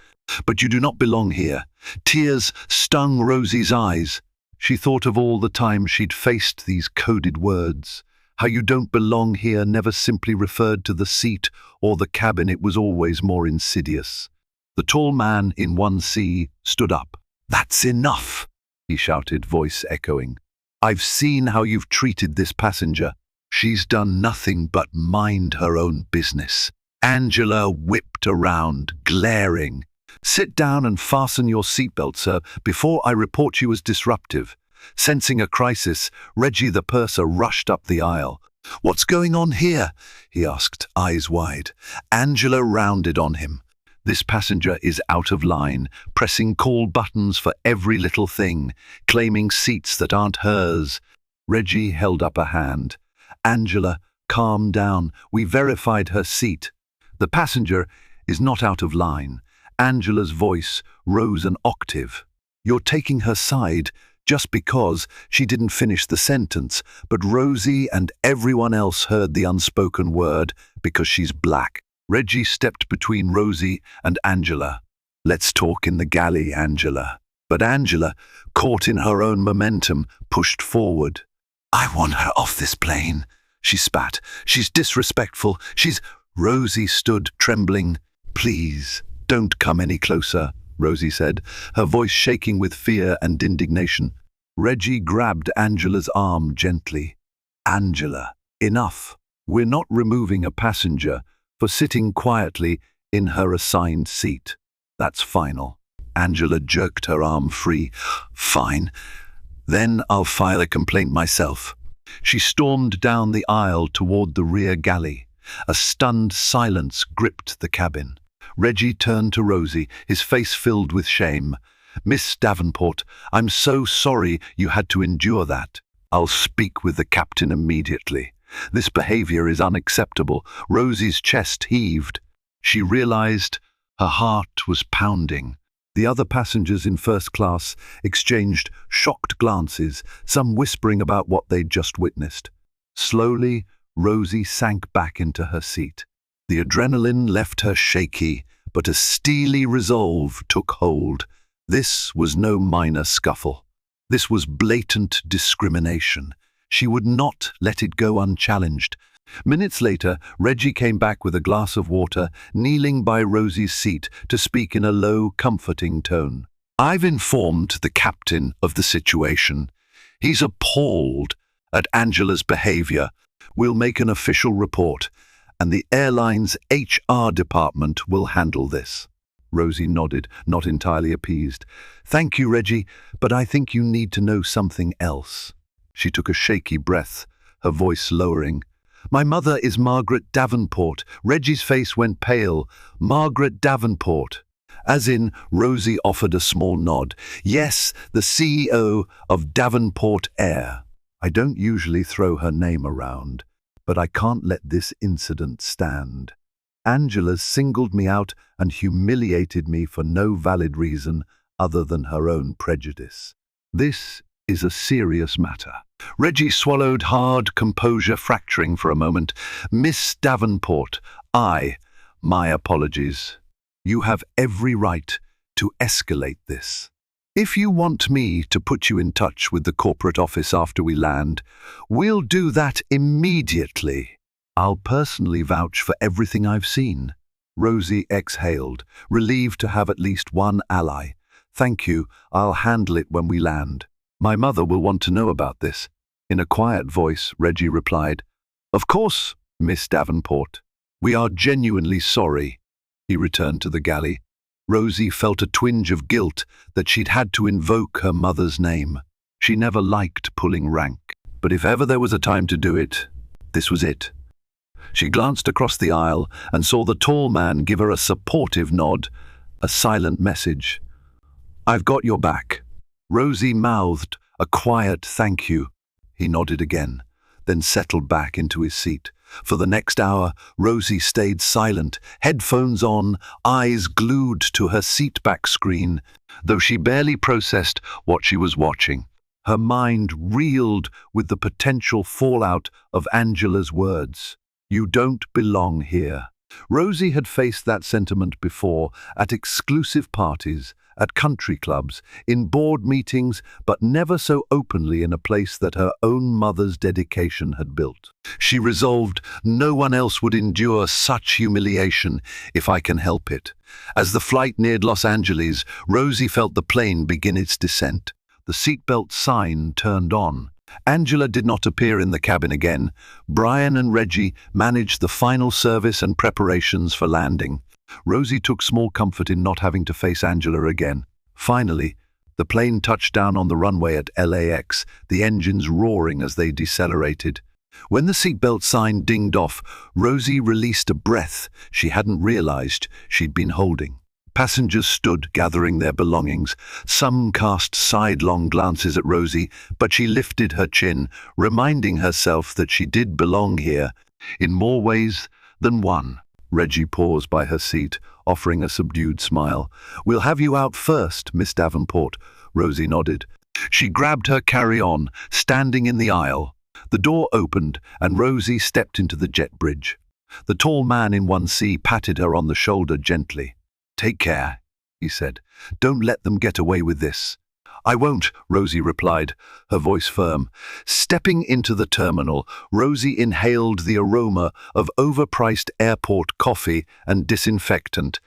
But you do not belong here." Tears stung Rosie's eyes. She thought of all the time she'd faced these coded words. How "you don't belong here" never simply referred to the seat or the cabin, it was always more insidious. The tall man in 1C stood up. "That's enough," he shouted, voice echoing. "I've seen how you've treated this passenger. She's done nothing but mind her own business." Angela whipped around, glaring. "Sit down and fasten your seatbelt, sir, before I report you as disruptive." Sensing a crisis, Reggie the purser rushed up the aisle. "What's going on here?" he asked, eyes wide. Angela rounded on him. "This passenger is out of line, pressing call buttons for every little thing, claiming seats that aren't hers." Reggie held up a hand. "Angela, calm down. We verified her seat. The passenger is not out of line." Angela's voice rose an octave. "You're taking her side just because she didn't finish the sentence, but Rosie and everyone else heard the unspoken word because she's black." Reggie stepped between Rosie and Angela. "Let's talk in the galley, Angela." But Angela, caught in her own momentum, pushed forward. "I want her off this plane," she spat. "She's disrespectful. She's—" Rosie stood, trembling. "Please, don't come any closer," Rosie said, her voice shaking with fear and indignation. Reggie grabbed Angela's arm gently. "Angela, enough. We're not removing a passenger for sitting quietly in her assigned seat. That's final." Angela jerked her arm free. "Fine. Then I'll file a complaint myself." She stormed down the aisle toward the rear galley. A stunned silence gripped the cabin. Reggie turned to Rosie, his face filled with shame. "Miss Davenport, I'm so sorry you had to endure that. I'll speak with the captain immediately. This behavior is unacceptable." Rosie's chest heaved. She realized her heart was pounding. The other passengers in first class exchanged shocked glances, some whispering about what they'd just witnessed. Slowly, Rosie sank back into her seat. The adrenaline left her shaky, but a steely resolve took hold. This was no minor scuffle. This was blatant discrimination. She would not let it go unchallenged. Minutes later, Reggie came back with a glass of water, kneeling by Rosie's seat to speak in a low, comforting tone. "I've informed the captain of the situation. He's appalled at Angela's behavior. We'll make an official report, and the airline's HR department will handle this." Rosie nodded, not entirely appeased. "Thank you, Reggie, but I think you need to know something else." She took a shaky breath, her voice lowering. "My mother is Margaret Davenport." Reggie's face went pale. "Margaret Davenport." As in, Rosie offered a small nod. Yes, the CEO of Davenport Air. I don't usually throw her name around, but I can't let this incident stand. Angela singled me out and humiliated me for no valid reason other than her own prejudice. This is a serious matter. Reggie swallowed hard, composure fracturing for a moment. Miss Davenport, my apologies. You have every right to escalate this. If you want me to put you in touch with the corporate office after we land, we'll do that immediately. I'll personally vouch for everything I've seen. Rosie exhaled, relieved to have at least one ally. Thank you, I'll handle it when we land. My mother will want to know about this. In a quiet voice, Reggie replied, Of course, Miss Davenport. We are genuinely sorry. He returned to the galley. Rosie felt a twinge of guilt that she'd had to invoke her mother's name. She never liked pulling rank, but if ever there was a time to do it, this was it. She glanced across the aisle and saw the tall man give her a supportive nod, a silent message. I've got your back. Rosie mouthed a quiet thank you. He nodded again, then settled back into his seat. For the next hour, Rosie stayed silent, headphones on, eyes glued to her seatback screen, though she barely processed what she was watching. Her mind reeled with the potential fallout of Angela's words. You don't belong here. Rosie had faced that sentiment before, at exclusive parties, at country clubs, in board meetings, but never so openly in a place that her own mother's dedication had built. She resolved no one else would endure such humiliation if I can help it. As the flight neared Los Angeles, Rosie felt the plane begin its descent. The seatbelt sign turned on. Angela did not appear in the cabin again. Brian and Reggie managed the final service and preparations for landing. Rosie took small comfort in not having to face Angela again. Finally, the plane touched down on the runway at LAX, the engines roaring as they decelerated. When the seatbelt sign dinged off, Rosie released a breath she hadn't realized she'd been holding. Passengers stood, gathering their belongings. Some cast sidelong glances at Rosie, but she lifted her chin, reminding herself that she did belong here, in more ways than one. Reggie paused by her seat, offering a subdued smile. We'll have you out first, Miss Davenport. Rosie nodded. She grabbed her carry-on, standing in the aisle. The door opened, and Rosie stepped into the jet bridge. The tall man in 1C patted her on the shoulder gently. Take care, he said. Don't let them get away with this. I won't, Rosie replied, her voice firm. Stepping into the terminal, Rosie inhaled the aroma of overpriced airport coffee and disinfectant,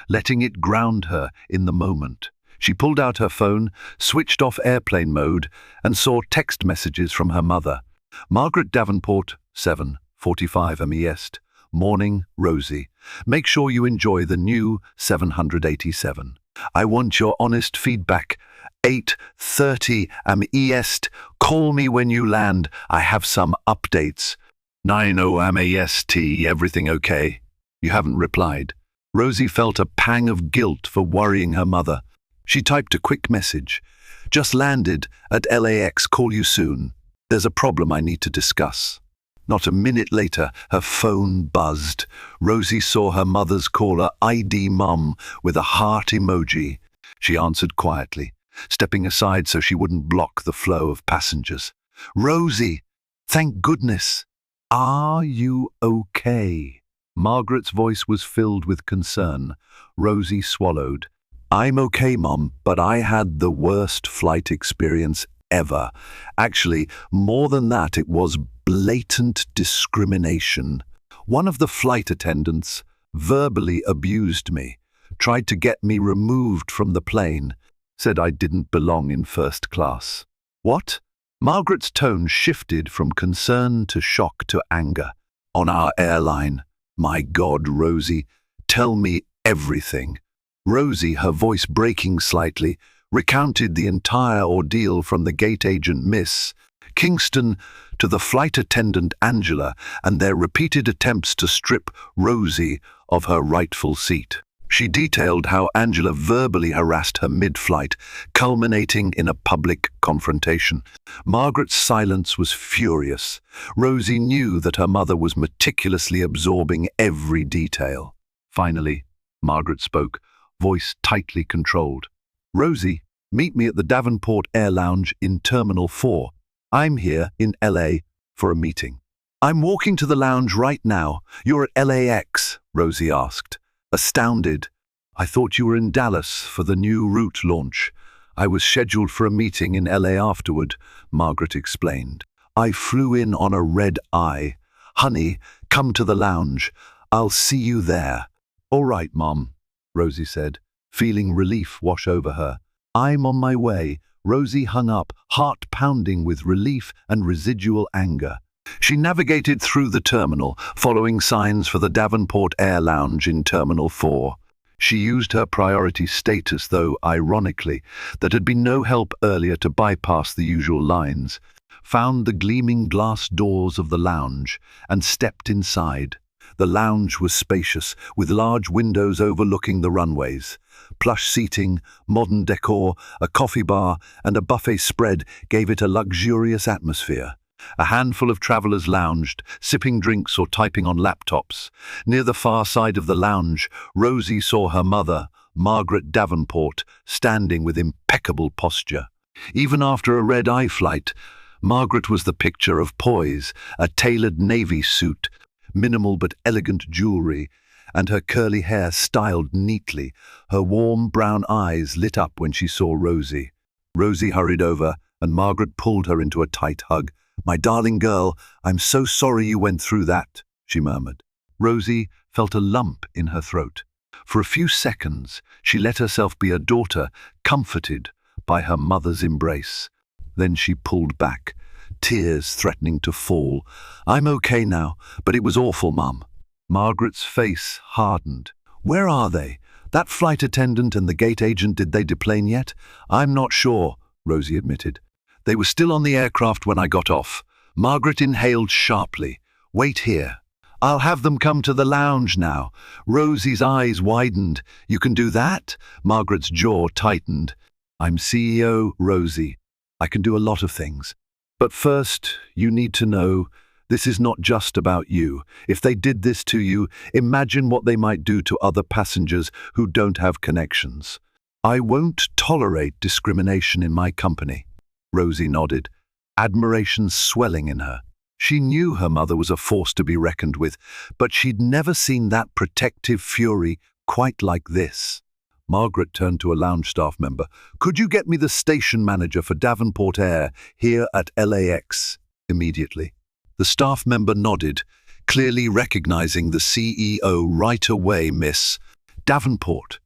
letting it ground her in the moment. She pulled out her phone, switched off airplane mode, and saw text messages from her mother. Margaret Davenport, 7:45 MES. Morning, Rosie. Make sure you enjoy the new 787. I want your honest feedback. 8:30 MES. Call me when you land. I have some updates. 90 MEST. Everything okay? You haven't replied. Rosie felt a pang of guilt for worrying her mother. She typed a quick message. Just landed at LAX. Call you soon. There's a problem I need to discuss. Not a minute later, her phone buzzed. Rosie saw her mother's caller ID Mum with a heart emoji. She answered quietly, stepping aside so she wouldn't block the flow of passengers. Rosie, thank goodness. Are you okay? Margaret's voice was filled with concern. Rosie swallowed. I'm okay, Mom, but I had the worst flight experience ever. Actually, more than that, it was blatant discrimination. One of the flight attendants verbally abused me, tried to get me removed from the plane, said I didn't belong in first class. What? Margaret's tone shifted from concern to shock to anger. On our airline. My God, Rosie, tell me everything. Rosie, her voice breaking slightly, recounted the entire ordeal from the gate agent Miss Kingston to the flight attendant Angela and their repeated attempts to strip Rosie of her rightful seat. She detailed how Angela verbally harassed her mid-flight, culminating in a public confrontation. Margaret's silence was furious. Rosie knew that her mother was meticulously absorbing every detail. Finally, Margaret spoke, voice tightly controlled. "Rosie, meet me at the Davenport Air Lounge in Terminal 4. I'm here in LA for a meeting." "I'm walking to the lounge right now. You're at LAX?" Rosie asked, astounded. "I thought you were in Dallas for the new route launch. I was scheduled for a meeting in LA afterward," Margaret explained. "I flew in on a red eye. Honey, come to the lounge. I'll see you there." "All right, Mom," Rosie said, feeling relief wash over her. "I'm on my way." Rosie hung up, heart pounding with relief and residual anger. She navigated through the terminal, following signs for the Davenport Air Lounge in Terminal 4. She used her priority status, though, ironically, that had been no help earlier to bypass the usual lines, found the gleaming glass doors of the lounge, and stepped inside. The lounge was spacious, with large windows overlooking the runways. Plush seating, modern decor, a coffee bar, and a buffet spread gave it a luxurious atmosphere. A handful of travelers lounged, sipping drinks or typing on laptops. Near the far side of the lounge, Rosie saw her mother, Margaret Davenport, standing with impeccable posture. Even after a red-eye flight, Margaret was the picture of poise, a tailored navy suit, minimal but elegant jewelry, and her curly hair styled neatly. Her warm brown eyes lit up when she saw Rosie. Rosie hurried over, and Margaret pulled her into a tight hug. "My darling girl, I'm so sorry you went through that," she murmured. Rosie felt a lump in her throat. For a few seconds, she let herself be a daughter, comforted by her mother's embrace. Then she pulled back, tears threatening to fall. "I'm okay now, but it was awful, Mum." Margaret's face hardened. "Where are they? That flight attendant and the gate agent, did they deplane yet?" "I'm not sure," Rosie admitted. "They were still on the aircraft when I got off." Margaret inhaled sharply. "Wait here. I'll have them come to the lounge now." Rosie's eyes widened. "You can do that?" Margaret's jaw tightened. "I'm CEO, Rosie. I can do a lot of things. But first, you need to know, this is not just about you. If they did this to you, imagine what they might do to other passengers who don't have connections. I won't tolerate discrimination in my company." Rosie nodded, admiration swelling in her. She knew her mother was a force to be reckoned with, but she'd never seen that protective fury quite like this. Margaret turned to a lounge staff member. "Could you get me the station manager for Davenport Air here at LAX immediately?" The staff member nodded, clearly recognizing the CEO right away. "Miss Davenport."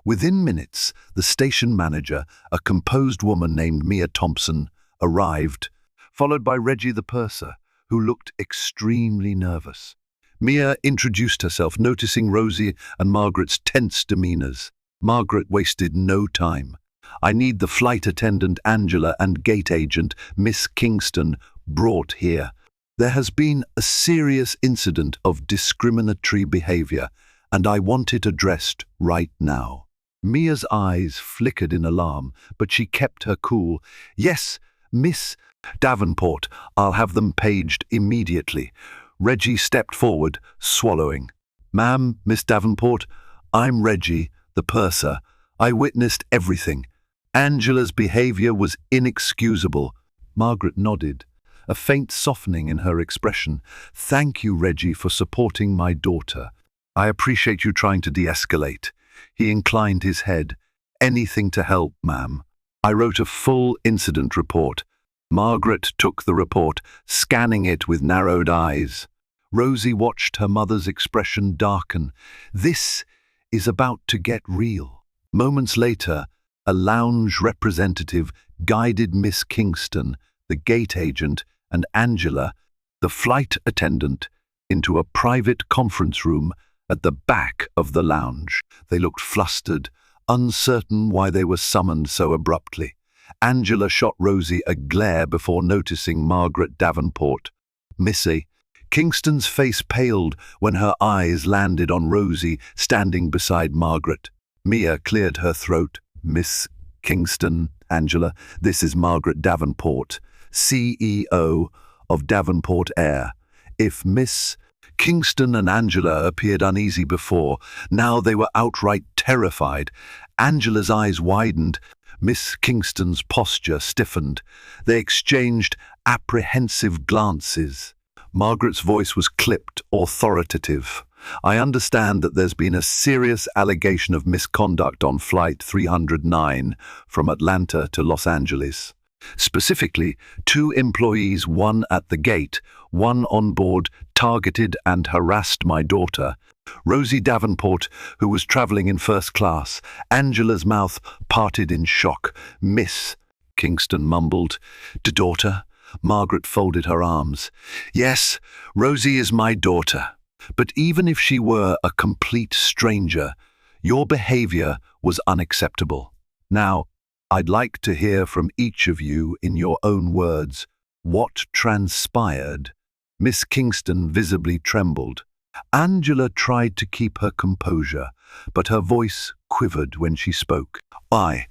Within minutes, the station manager, a composed woman named Mia Thompson, arrived, followed by Reggie the purser, who looked extremely nervous. Mia introduced herself, noticing Rosie and Margaret's tense demeanors. Margaret wasted no time. "I need the flight attendant Angela and gate agent Miss Kingston brought here. There has been a serious incident of discriminatory behavior, and I want it addressed right now." Mia's eyes flickered in alarm, but she kept her cool. "Yes, Miss Davenport, I'll have them paged immediately." Reggie stepped forward, swallowing. "Ma'am, Miss Davenport, I'm Reggie, the purser. I witnessed everything. Angela's behavior was inexcusable." Margaret nodded, a faint softening in her expression. "Thank you, Reggie, for supporting my daughter. I appreciate you trying to de-escalate." He inclined his head. "Anything to help, ma'am." I wrote a full incident report. Margaret took the report, scanning it with narrowed eyes. Rosie watched her mother's expression darken. This is about to get real. Moments later, a lounge representative guided Miss Kingston, the gate agent, and Angela, the flight attendant, into a private conference room at the back of the lounge. They looked flustered, uncertain why they were summoned so abruptly. Angela shot Rosie a glare before noticing Margaret Davenport. "Missy, Kingston's face paled when her eyes landed on Rosie standing beside Margaret. Mia cleared her throat. "Miss Kingston, Angela, this is Margaret Davenport, CEO of Davenport Air. If Miss Kingston and Angela appeared uneasy before, now they were outright terrified. Angela's eyes widened. Miss Kingston's posture stiffened. They exchanged apprehensive glances. Margaret's voice was clipped, authoritative. "I understand that there's been a serious allegation of misconduct on Flight 309 from Atlanta to Los Angeles. Specifically, 2 employees, one at the gate, one on board, targeted and harassed my daughter, Rosie Davenport, who was traveling in first class." Angela's mouth parted in shock. "Miss," Kingston mumbled. "Daughter?" Margaret folded her arms. "Yes, Rosie is my daughter. But even if she were a complete stranger, your behavior was unacceptable. Now, I'd like to hear from each of you in your own words. What transpired?" Miss Kingston visibly trembled. Angela tried to keep her composure, but her voice quivered when she spoke. I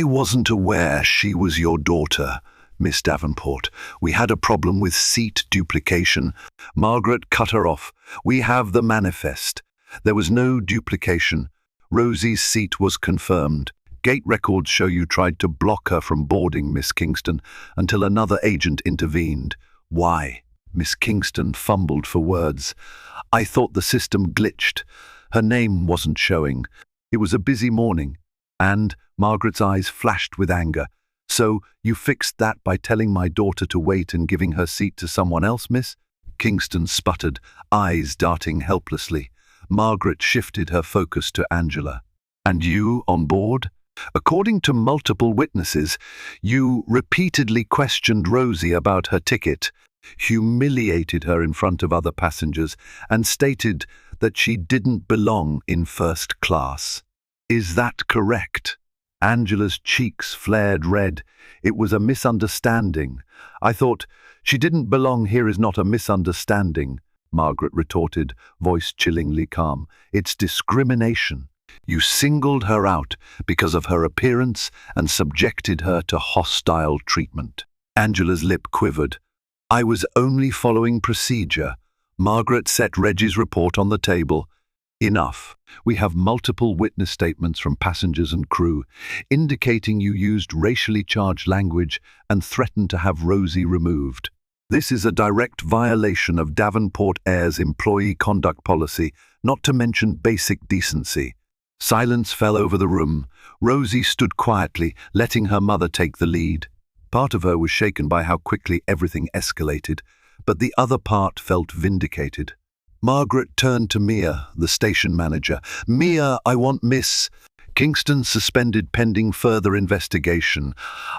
wasn't aware she was your daughter, Miss Davenport. We had a problem with seat duplication." Margaret cut her off. "We have the manifest. There was no duplication. Rosie's seat was confirmed. Gate records show you tried to block her from boarding, Miss Kingston, until another agent intervened." "Why?" Miss Kingston fumbled for words. "I thought the system glitched. Her name wasn't showing. It was a busy morning." And Margaret's eyes flashed with anger. "So you fixed that by telling my daughter to wait and giving her seat to someone else, miss?" Kingston sputtered, eyes darting helplessly. Margaret shifted her focus to Angela. "And you on board? According to multiple witnesses, you repeatedly questioned Rosie about her ticket, humiliated her in front of other passengers, and stated that she didn't belong in first class. Is that correct?" Angela's cheeks flared red. "It was a misunderstanding. I thought she didn't belong here is not a misunderstanding," Margaret retorted, voice chillingly calm. "It's discrimination. You singled her out because of her appearance and subjected her to hostile treatment." Angela's lip quivered. "I was only following procedure." Margaret set Reggie's report on the table. "Enough. We have multiple witness statements from passengers and crew, indicating you used racially charged language and threatened to have Rosie removed. This is a direct violation of Davenport Air's employee conduct policy, not to mention basic decency." Silence fell over the room. Rosie stood quietly, letting her mother take the lead. Part of her was shaken by how quickly everything escalated, but the other part felt vindicated. Margaret turned to Mia, the station manager. "Mia, I want Miss Kingston suspended pending further investigation.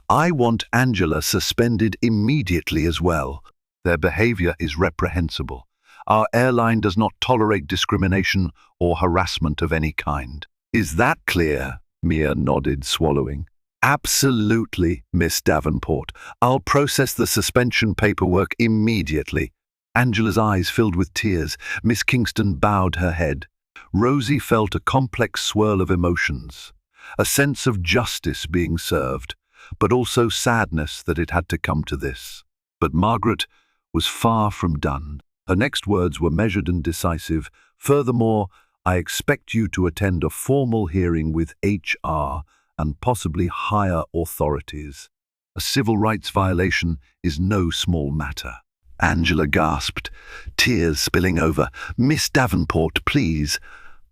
I want Angela suspended immediately as well. Their behavior is reprehensible. Our airline does not tolerate discrimination or harassment of any kind." "Is that clear?" Mia nodded, swallowing. "Absolutely, Miss Davenport. I'll process the suspension paperwork immediately." Angela's eyes filled with tears. Miss Kingston bowed her head. Rosie felt a complex swirl of emotions, a sense of justice being served, but also sadness that it had to come to this. But Margaret was far from done. Her next words were measured and decisive. "Furthermore, I expect you to attend a formal hearing with HR and possibly higher authorities. A civil rights violation is no small matter." Angela gasped, tears spilling over. "Miss Davenport, please.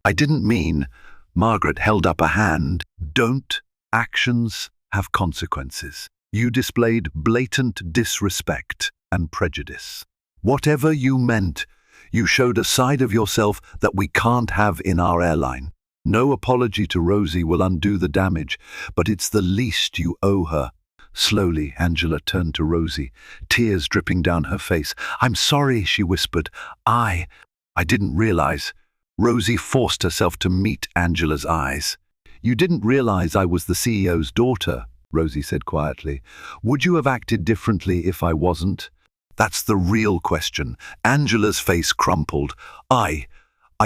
I didn't mean." Margaret held up a hand. "Don't. Actions have consequences. You displayed blatant disrespect and prejudice. Whatever you meant, you showed a side of yourself that we can't have in our airline. No apology to Rosie will undo the damage, but it's the least you owe her." Slowly, Angela turned to Rosie, tears dripping down her face. "I'm sorry," she whispered. I didn't realize." Rosie forced herself to meet Angela's eyes. "You didn't realize I was the CEO's daughter," Rosie said quietly. "Would you have acted differently if I wasn't?" That's the real question. Angela's face crumpled. I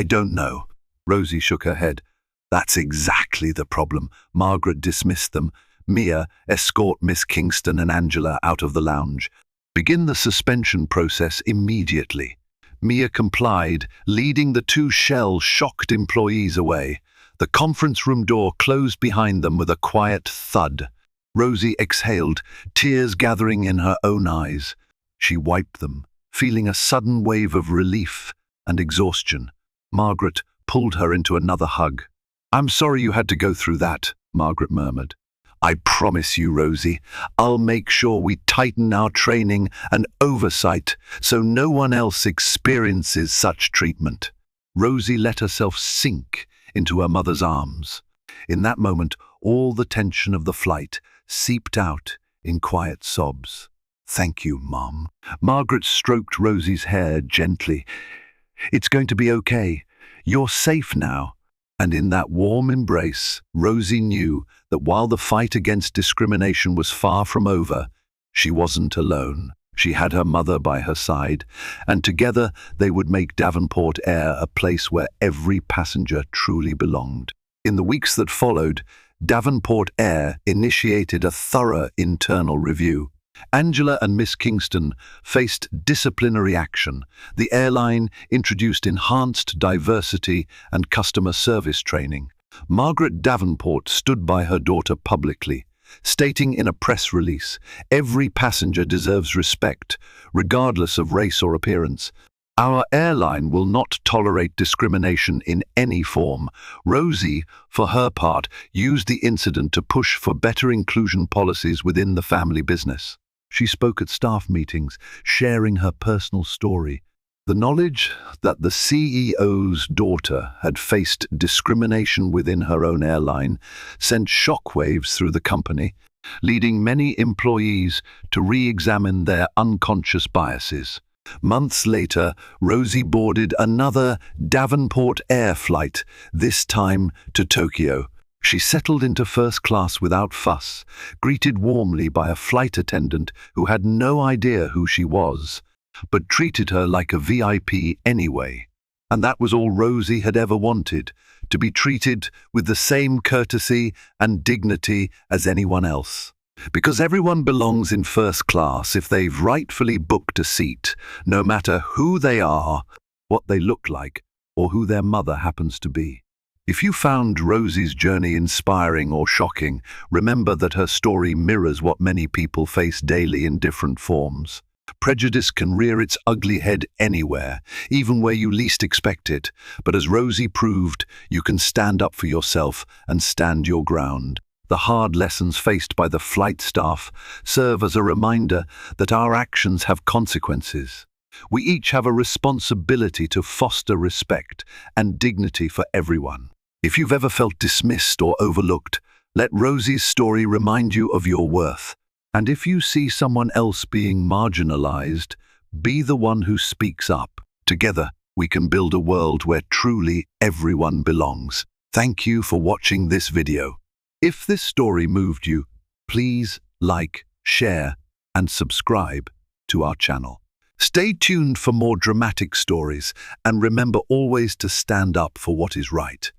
don't know. Rosie shook her head. That's exactly the problem. Margaret dismissed them. Mia, escort Miss Kingston and Angela out of the lounge. Begin the suspension process immediately. Mia complied, leading the two shocked employees away. The conference room door closed behind them with a quiet thud. Rosie exhaled, tears gathering in her own eyes. She wiped them, feeling a sudden wave of relief and exhaustion. Margaret pulled her into another hug. I'm sorry you had to go through that, Margaret murmured. I promise you, Rosie, I'll make sure we tighten our training and oversight so no one else experiences such treatment. Rosie let herself sink into her mother's arms. In that moment, all the tension of the flight seeped out in quiet sobs. Thank you, Mom. Margaret stroked Rosie's hair gently. It's going to be okay. You're safe now. And in that warm embrace, Rosie knew that while the fight against discrimination was far from over, she wasn't alone. She had her mother by her side, and together they would make Davenport Air a place where every passenger truly belonged. In the weeks that followed, Davenport Air initiated a thorough internal review. Angela and Miss Kingston faced disciplinary action. The airline introduced enhanced diversity and customer service training. Margaret Davenport stood by her daughter publicly, stating in a press release, "Every passenger deserves respect, regardless of race or appearance. Our airline will not tolerate discrimination in any form." Rosie, for her part, used the incident to push for better inclusion policies within the family business. She spoke at staff meetings, sharing her personal story. The knowledge that the CEO's daughter had faced discrimination within her own airline sent shockwaves through the company, leading many employees to re-examine their unconscious biases. Months later, Rosie boarded another Davenport Air flight, this time to Tokyo. She settled into first class without fuss, greeted warmly by a flight attendant who had no idea who she was, but treated her like a VIP anyway. And that was all Rosie had ever wanted, to be treated with the same courtesy and dignity as anyone else. Because everyone belongs in first class if they've rightfully booked a seat, no matter who they are, what they look like, or who their mother happens to be. If you found Rosie's journey inspiring or shocking, remember that her story mirrors what many people face daily in different forms. Prejudice can rear its ugly head anywhere, even where you least expect it. But as Rosie proved, you can stand up for yourself and stand your ground. The hard lessons faced by the flight staff serve as a reminder that our actions have consequences. We each have a responsibility to foster respect and dignity for everyone. If you've ever felt dismissed or overlooked, let Rosie's story remind you of your worth. And if you see someone else being marginalized, be the one who speaks up. Together, we can build a world where truly everyone belongs. Thank you for watching this video. If this story moved you, please like, share, and subscribe to our channel. Stay tuned for more dramatic stories, and remember always to stand up for what is right.